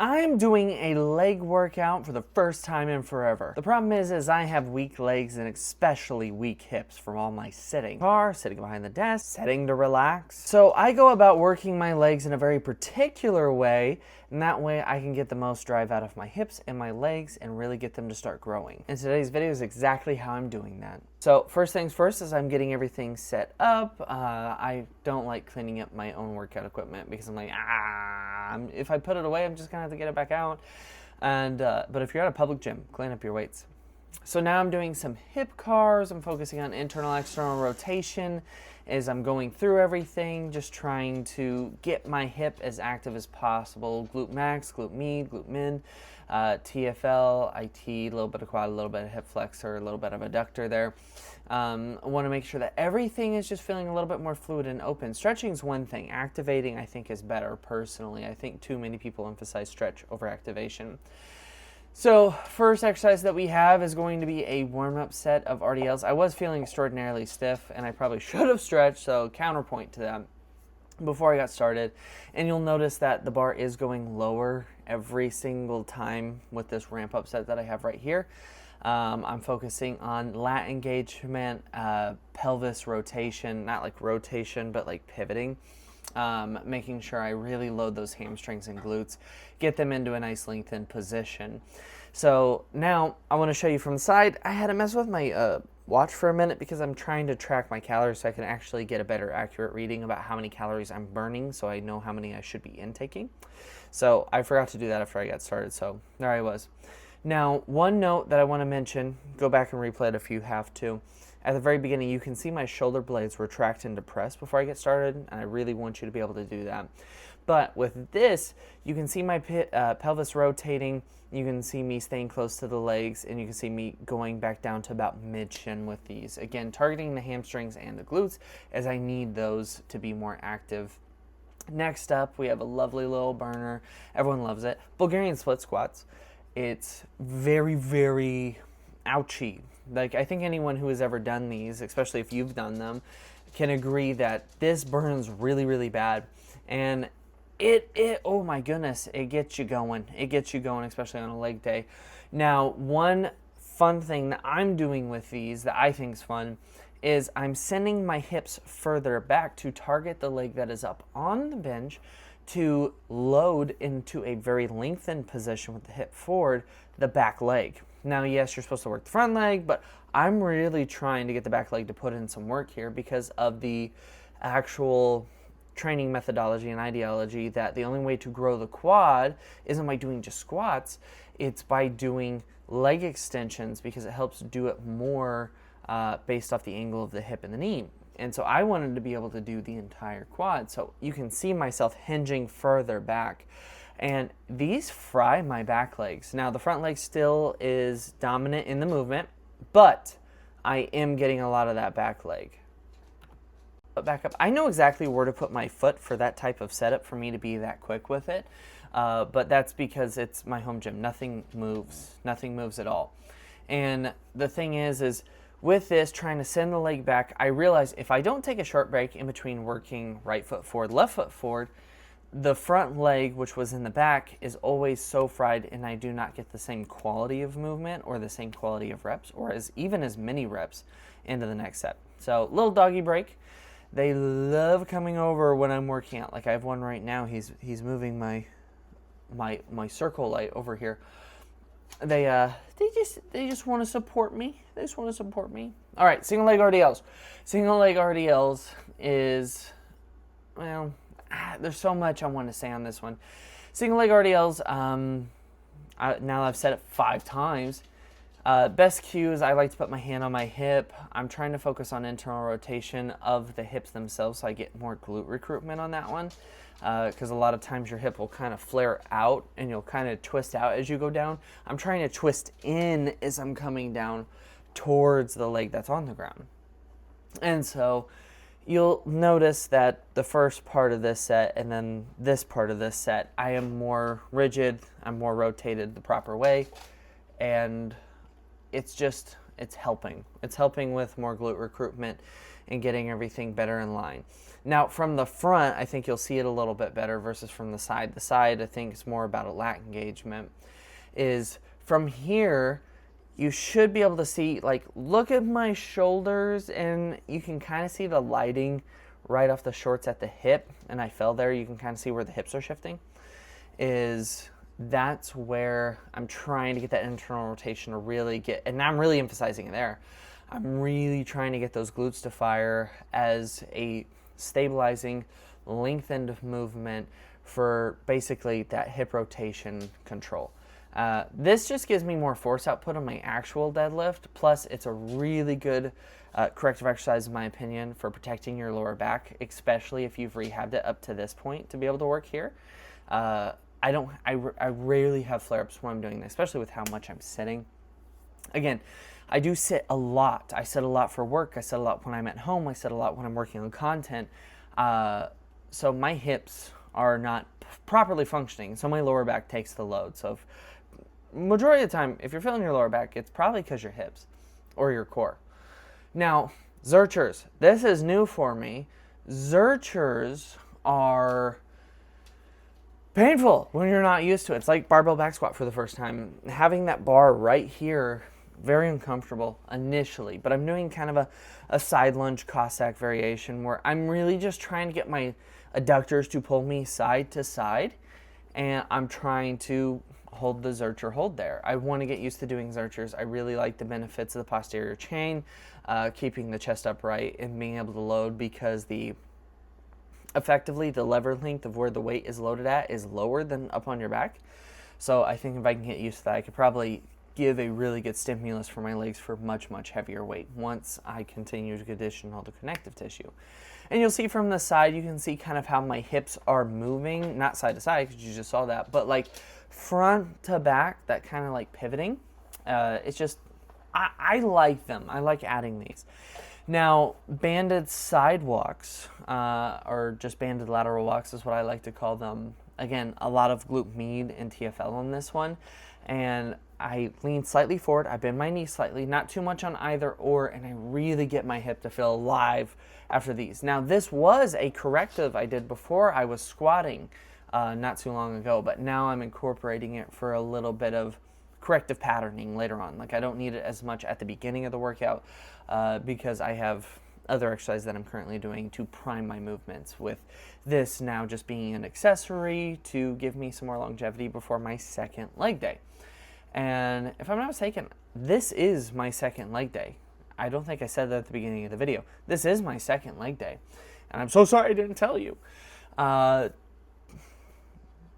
I'm doing a leg workout for the first time in forever. The problem is I have weak legs and especially weak hips from all my sitting. Sitting behind the desk, sitting to relax. So I go about working my legs in a very particular way, and that way I can get the most drive out of my hips and my legs and really get them to start growing. And today's video is exactly how I'm doing that. So first things first is I'm getting everything set up. I don't like cleaning up my own workout equipment because I'm like, if I put it away, I'm just gonna have to get it back out. And but if you're at a public gym, clean up your weights. So now I'm doing some hip cars. I'm focusing on internal, external rotation as I'm going through everything, just trying to get my hip as active as possible. Glute max, glute med, glute min, TFL, IT, a little bit of quad, a little bit of hip flexor, a little bit of adductor there. I want to make sure that everything is just feeling a little bit more fluid and open. Stretching is one thing. Activating, I think, is better personally. I think too many people emphasize stretch over activation. So first exercise that we have is going to be a warm-up set of RDLs. I was feeling extraordinarily stiff, and I probably should have stretched, so counterpoint to that before I got started. And you'll notice that the bar is going lower every single time with this ramp-up set that I have right here. I'm focusing on lat engagement, pelvis rotation, not like rotation, but like pivoting. Making sure I really load those hamstrings and glutes, get them into a nice lengthened position. So now I want to show you from the side. I had to mess with my watch for a minute because I'm trying to track my calories so I can actually get a better accurate reading about how many calories I'm burning so I know how many I should be intaking. So I forgot to do that after I got started, so there I was. Now, one note that I want to mention, go back and replay it if you have to. At the very beginning, you can see my shoulder blades retract and depress before I get started, and I really want you to be able to do that. But with this, you can see my pelvis rotating, you can see me staying close to the legs, and you can see me going back down to about mid-shin with these. Again, targeting the hamstrings and the glutes as I need those to be more active. Next up, we have a lovely little burner. Everyone loves it. Bulgarian split squats. It's very, very ouchy. Like, I think anyone who has ever done these, especially if you've done them, can agree that this burns really, really bad. And oh my goodness, it gets you going. It gets you going, especially on a leg day. Now, one fun thing that I'm doing with these that I think is fun is I'm sending my hips further back to target the leg that is up on the bench to load into a very lengthened position with the hip forward, the back leg. Now, yes, you're supposed to work the front leg, but I'm really trying to get the back leg to put in some work here because of the actual training methodology and ideology that the only way to grow the quad isn't by doing just squats, it's by doing leg extensions because it helps do it more based off the angle of the hip and the knee. And so I wanted to be able to do the entire quad. So you can see myself hinging further back. And these fry my back legs. Now, the front leg still is dominant in the movement, but I am getting a lot of that back leg. But back up. I know exactly where to put my foot for that type of setup for me to be that quick with it. But that's because it's my home gym. Nothing moves. Nothing moves at all. And the thing is with this, trying to send the leg back, I realize if I don't take a short break in between working right foot forward, left foot forward, the front leg, which was in the back, is always so fried and I do not get the same quality of movement or the same quality of reps or even as many reps into the next set. So little doggy break. They love coming over when I'm working out. Like I have one right now. He's moving my circle light over here. They just want to support me. They just want to support me. All right, single leg RDLs. Single leg RDLs is, well, there's so much I want to say on this one. Single leg RDLs, now I've said it 5 times. Best cues, I like to put my hand on my hip. I'm trying to focus on internal rotation of the hips themselves so I get more glute recruitment on that one. Because a lot of times your hip will kind of flare out and you'll kind of twist out as you go down. I'm trying to twist in as I'm coming down towards the leg that's on the ground. And so you'll notice that the first part of this set and then this part of this set, I am more rigid, I'm more rotated the proper way, and it's helping. It's helping with more glute recruitment and getting everything better in line. Now, from the front, I think you'll see it a little bit better versus from the side. The side, I think, is more about a lat engagement. Is from here, you should be able to see, like, look at my shoulders, and you can kind of see the lighting right off the shorts at the hip, and I fell there. You can kind of see where the hips are shifting. That's where I'm trying to get that internal rotation to really get, and I'm really emphasizing it there. I'm really trying to get those glutes to fire as a stabilizing, lengthened movement for basically that hip rotation control. This just gives me more force output on my actual deadlift, plus it's a really good corrective exercise, in my opinion, for protecting your lower back, especially if you've rehabbed it up to this point to be able to work here. I rarely have flare-ups when I'm doing this, especially with how much I'm sitting. Again, I do sit a lot. I sit a lot for work. I sit a lot when I'm at home. I sit a lot when I'm working on content. So my hips are not properly functioning, so my lower back takes the load. So majority of the time, if you're feeling your lower back, it's probably because your hips or your core. Now, Zerchers. This is new for me. Zerchers are painful when you're not used to it. It's like barbell back squat for the first time. Having that bar right here, very uncomfortable initially, but I'm doing kind of a side lunge Cossack variation where I'm really just trying to get my adductors to pull me side to side, and I'm trying to hold the Zercher hold there. I want to get used to doing Zerchers. I really like the benefits of the posterior chain, keeping the chest upright and being able to load, because effectively the lever length of where the weight is loaded at is lower than up on your back. So I think if I can get used to that, I could probably give a really good stimulus for my legs for much, much heavier weight once I continue to condition all the connective tissue. And you'll see from the side, you can see kind of how my hips are moving, not side to side because you just saw that, but like front to back, that kind of like pivoting. It's just, I like them. I like adding these. Now, banded sidewalks, or just banded lateral walks is what I like to call them. Again, a lot of glute med and TFL on this one. And I lean slightly forward, I bend my knee slightly, not too much on either or, and I really get my hip to feel alive after these. Now, this was a corrective I did before I was squatting not too long ago, but now I'm incorporating it for a little bit of corrective patterning later on. Like, I don't need it as much at the beginning of the workout because I have other exercises that I'm currently doing to prime my movements, with this now just being an accessory to give me some more longevity before my second leg day. And if I'm not mistaken, this is my second leg day. I don't think I said that at the beginning of the video. This is my second leg day. And I'm so sorry I didn't tell you.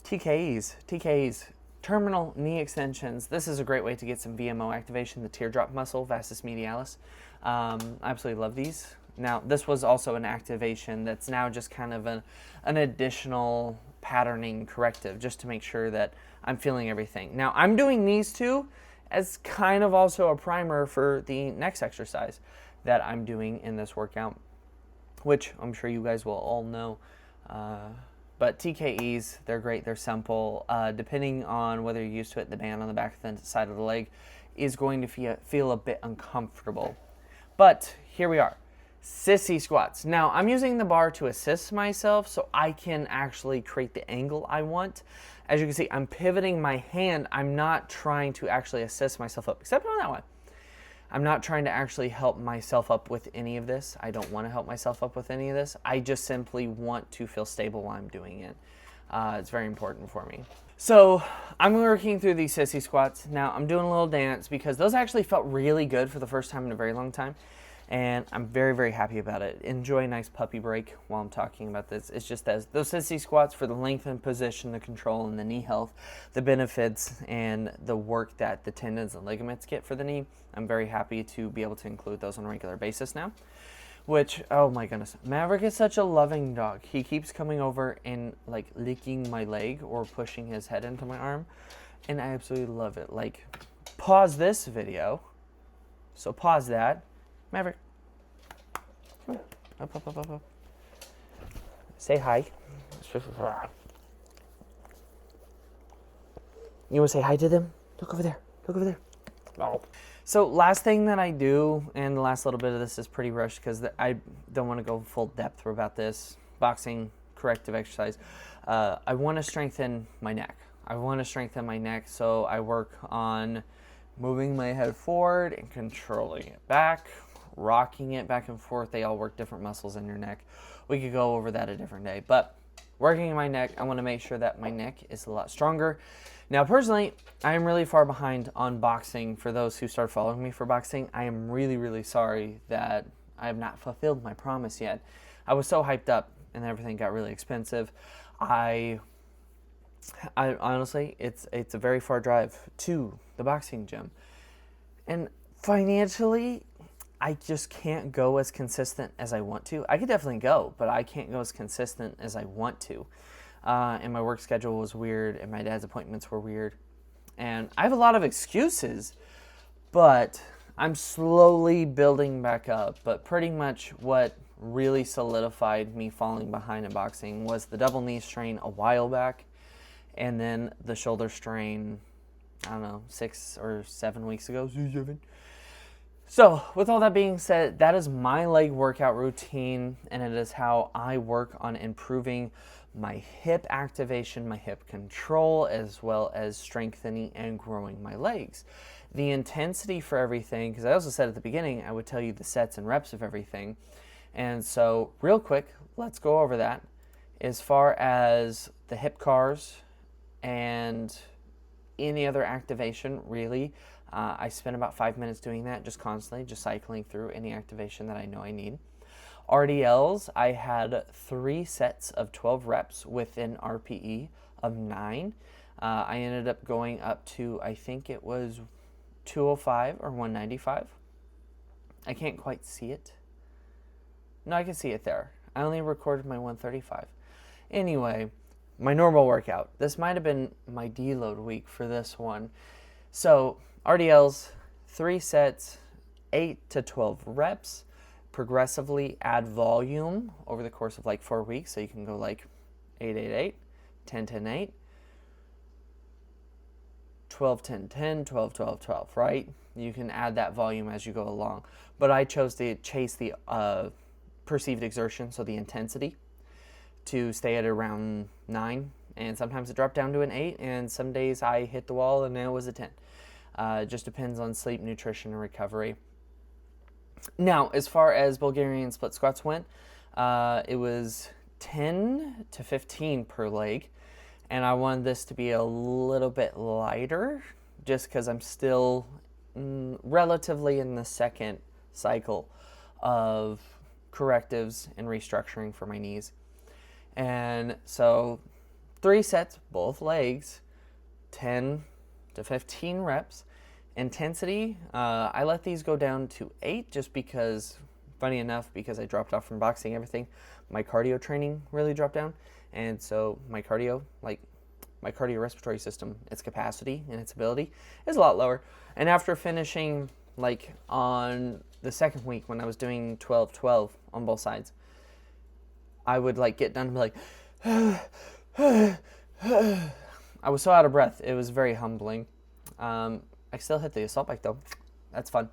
TKEs, terminal knee extensions. This is a great way to get some VMO activation, the teardrop muscle, vastus medialis. I absolutely love these. Now, this was also an activation that's now just kind of an additional patterning corrective, just to make sure that I'm feeling everything. Now, I'm doing these two as kind of also a primer for the next exercise that I'm doing in this workout, which I'm sure you guys will all know. But TKEs, they're great, they're simple. Depending on whether you're used to it, the band on the back of the side of the leg is going to feel a bit uncomfortable. But here we are. Sissy squats. Now, I'm using the bar to assist myself so I can actually create the angle I want. As you can see, I'm pivoting my hand. I'm not trying to actually assist myself up, except on that one. I'm not trying to actually help myself up with any of this. I don't want to help myself up with any of this. I just simply want to feel stable while I'm doing it. It's very important for me. So I'm working through these sissy squats. Now, I'm doing a little dance because those actually felt really good for the first time in a very long time. And I'm very, very happy about it. Enjoy a nice puppy break while I'm talking about this. It's just as those sissy squats for the lengthened position, the control, and the knee health, the benefits, and the work that the tendons and ligaments get for the knee. I'm very happy to be able to include those on a regular basis now. Which, oh my goodness, Maverick is such a loving dog. He keeps coming over and like licking my leg or pushing his head into my arm. And I absolutely love it. Like, pause this video. So pause that. Maverick, come on. Up. Say hi. You want to say hi to them? Look over there. Look over there. Oh. So last thing that I do, and the last little bit of this is pretty rushed because I don't want to go full depth about this. boxing corrective exercise, I want to strengthen my neck. So I work on moving my head forward and controlling it back, rocking it back and forth. They all work different muscles in your neck. We could go over that a different day, but working in my neck, I want to make sure that my neck is a lot stronger. Now, personally, I am really far behind on boxing. For those who start following me for boxing, I am really, really sorry that I have not fulfilled my promise yet. I was so hyped up and everything got really expensive. I honestly, it's a very far drive to the boxing gym. And financially, I just can't go as consistent as I want to. I could definitely go, but I can't go as consistent as I want to. And my work schedule was weird, and my dad's appointments were weird. And I have a lot of excuses, but I'm slowly building back up. But pretty much what really solidified me falling behind in boxing was the double knee strain a while back, and then the shoulder strain, I don't know, 6 or 7 weeks ago. So, with all that being said, that is my leg workout routine, and it is how I work on improving my hip activation, my hip control, as well as strengthening and growing my legs. The intensity for everything, because I also said at the beginning, I would tell you the sets and reps of everything. And so, real quick, let's go over that. As far as the hip cars and any other activation, really, I spend about 5 minutes doing that, just constantly, just cycling through any activation that I know I need. RDLs, I had 3 sets of 12 reps with an RPE of 9. I ended up going up to, I think it was 205 or 195. I can't quite see it. No, I can see it there. I only recorded my 135. Anyway, my normal workout. This might have been my deload week for this one. So, RDLs, 3 sets, 8 to 12 reps. Progressively add volume over the course of like 4 weeks. So you can go like 8, 8, 8, 10, 10, 8, 12, 10, 10, 12, 12, 12, right? You can add that volume as you go along. But I chose to chase the perceived exertion, so the intensity, to stay at around 9. And sometimes it dropped down to an 8, and some days I hit the wall and it was a 10. It just depends on sleep, nutrition, and recovery. Now, as far as Bulgarian split squats went, it was 10 to 15 per leg, and I wanted this to be a little bit lighter just because I'm still relatively in the second cycle of correctives and restructuring for my knees. And so 3 sets, both legs, 10 to 15 reps. Intensity, I let these go down to 8 just because, funny enough, because I dropped off from boxing, everything, my cardio training really dropped down. And so my cardio, like my cardiorespiratory system, its capacity and its ability is a lot lower. And after finishing, like on the second week when I was doing 12-12 on both sides, I would like get done and be like, I was so out of breath. It was very humbling. I still hit the assault bike though. That's fun.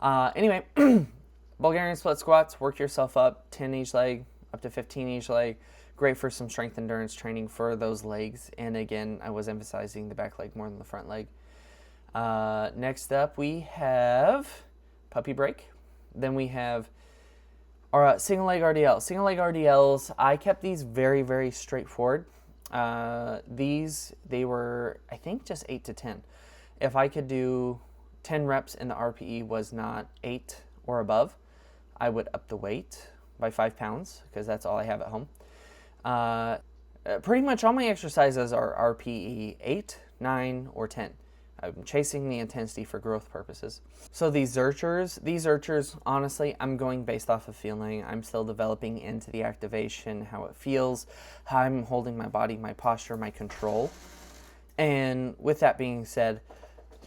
Anyway, Bulgarian split squats, work yourself up, 10 each leg, up to 15 each leg. Great for some strength endurance training for those legs. And again, I was emphasizing the back leg more than the front leg. Next up, we have puppy break. Then we have our single leg RDL. Single leg RDLs, I kept these very, very straightforward. They were, I think, just 8 to 10. If I could do 10 reps and the RPE was not 8 or above, I would up the weight by 5 pounds because that's all I have at home. Pretty much all my exercises are RPE 8, 9, or 10. I'm chasing the intensity for growth purposes. So these Zerchers, honestly, I'm going based off of feeling. I'm still developing into the activation, how it feels, how I'm holding my body, my posture, my control. And with that being said,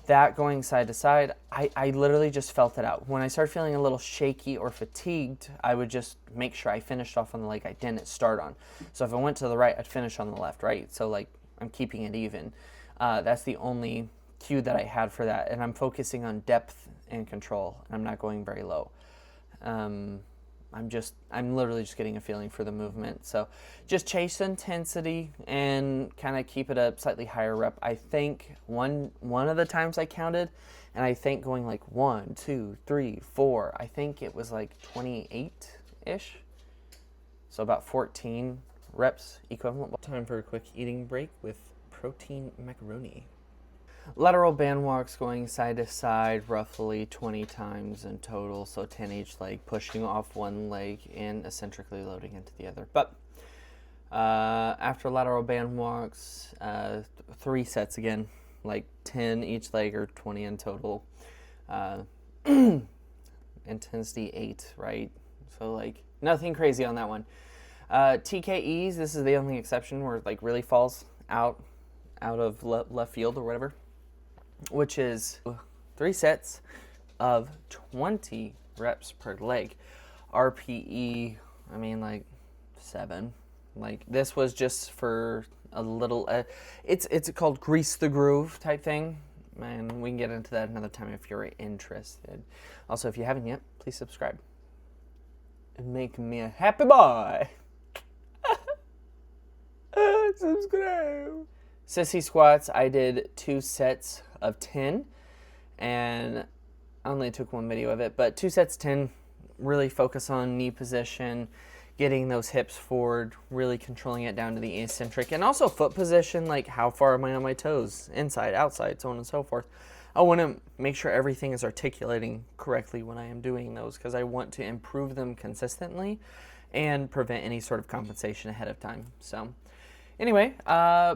that going side to side, I literally just felt it out. When I started feeling a little shaky or fatigued, I would just make sure I finished off on the leg I didn't start on. So if I went to the right, I'd finish on the left, right? So like I'm keeping it even. That's the only cue that I had for that. And I'm focusing on depth and control, and I'm not going very low. I'm literally just getting a feeling for the movement. So just chase intensity and kind of keep it a slightly higher rep. I think one of the times I counted, and I think going like 1, 2, 3, 4, I think it was like 28-ish. So about 14 reps equivalent. Time for a quick eating break with protein macaroni. Lateral band walks going side to side roughly 20 times in total, so 10 each leg, pushing off one leg and eccentrically loading into the other. But after lateral band walks, 3 sets again, like 10 each leg or 20 in total. Intensity 8, right? So like nothing crazy on that one. TKEs, this is the only exception where it like really falls out of left field or whatever, which is 3 sets of 20 reps per leg. RPE, I mean like 7. Like this was just for a little, it's called grease the groove type thing. And we can get into that another time if you're interested. Also, if you haven't yet, please subscribe. And make me a happy boy. Subscribe. Sissy squats, I did 2 sets of 10, and I only took 1 video of it, but 2 sets 10, really focus on knee position, getting those hips forward, really controlling it down to the eccentric, and also foot position, like how far am I on my toes, inside, outside, so on and so forth. I want to make sure everything is articulating correctly when I am doing those, because I want to improve them consistently and prevent any sort of compensation ahead of time. So anyway,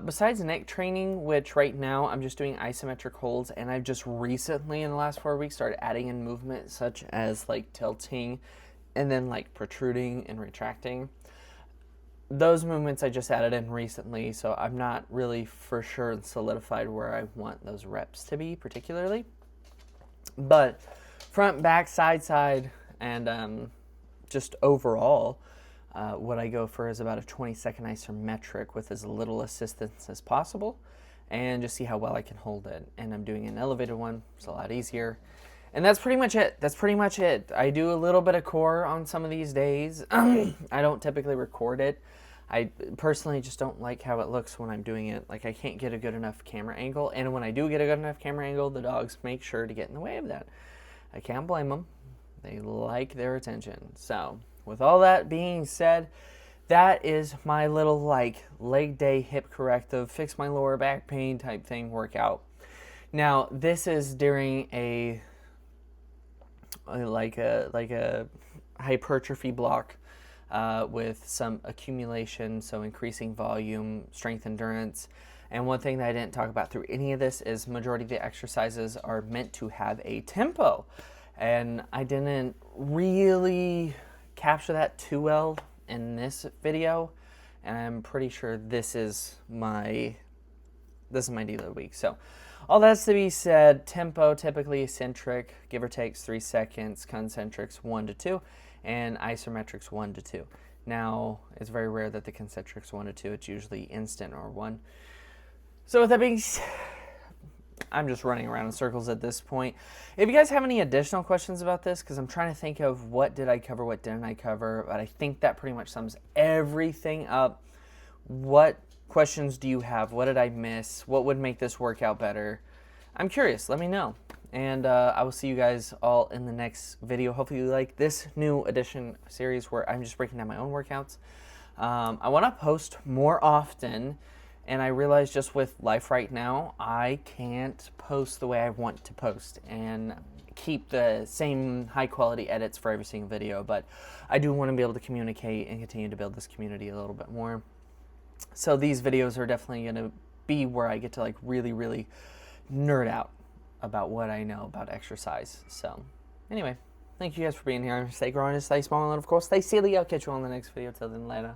besides neck training, which right now I'm just doing isometric holds, and I've just recently in the last 4 weeks started adding in movement such as like tilting and then like protruding and retracting. Those movements I just added in recently, so I'm not really for sure and solidified where I want those reps to be particularly. But front, back, side, and just overall, what I go for is about a 20-second isometric with as little assistance as possible, and just see how well I can hold it. And I'm doing an elevated one, it's a lot easier. And that's pretty much it. I do a little bit of core on some of these days. I don't typically record it. I personally just don't like how it looks when I'm doing it. Like I can't get a good enough camera angle. And when I do get a good enough camera angle, the dogs make sure to get in the way of that. I can't blame them. They like their attention. So with all that being said, that is my little like leg day hip corrective, fix my lower back pain type thing workout. Now this is during a hypertrophy block with some accumulation, so increasing volume, strength, endurance. And one thing that I didn't talk about through any of this is majority of the exercises are meant to have a tempo, and I didn't really capture that too well in this video, and I'm pretty sure this is my deal of the week. So all that's to be said, tempo typically eccentric, give or takes 3 seconds, concentrics 1 to 2, and isometrics 1 to 2. Now, it's very rare that the concentrics 1 to 2, it's usually instant or 1. So with that being said, I'm just running around in circles at this point. If you guys have any additional questions about this, because I'm trying to think of what did I cover, what didn't I cover, but I think that pretty much sums everything up. What questions do you have? What did I miss? What would make this workout better? I'm curious. Let me know. And I will see you guys all in the next video. Hopefully you like this new edition series where I'm just breaking down my own workouts. I want to post more often, and I realize just with life right now, I can't post the way I want to post and keep the same high quality edits for every single video, but I do want to be able to communicate and continue to build this community a little bit more. So these videos are definitely going to be where I get to like really, really nerd out about what I know about exercise. So anyway, thank you guys for being here. Stay growing, stay small, and of course, stay silly. I'll catch you on the next video. Till then, later.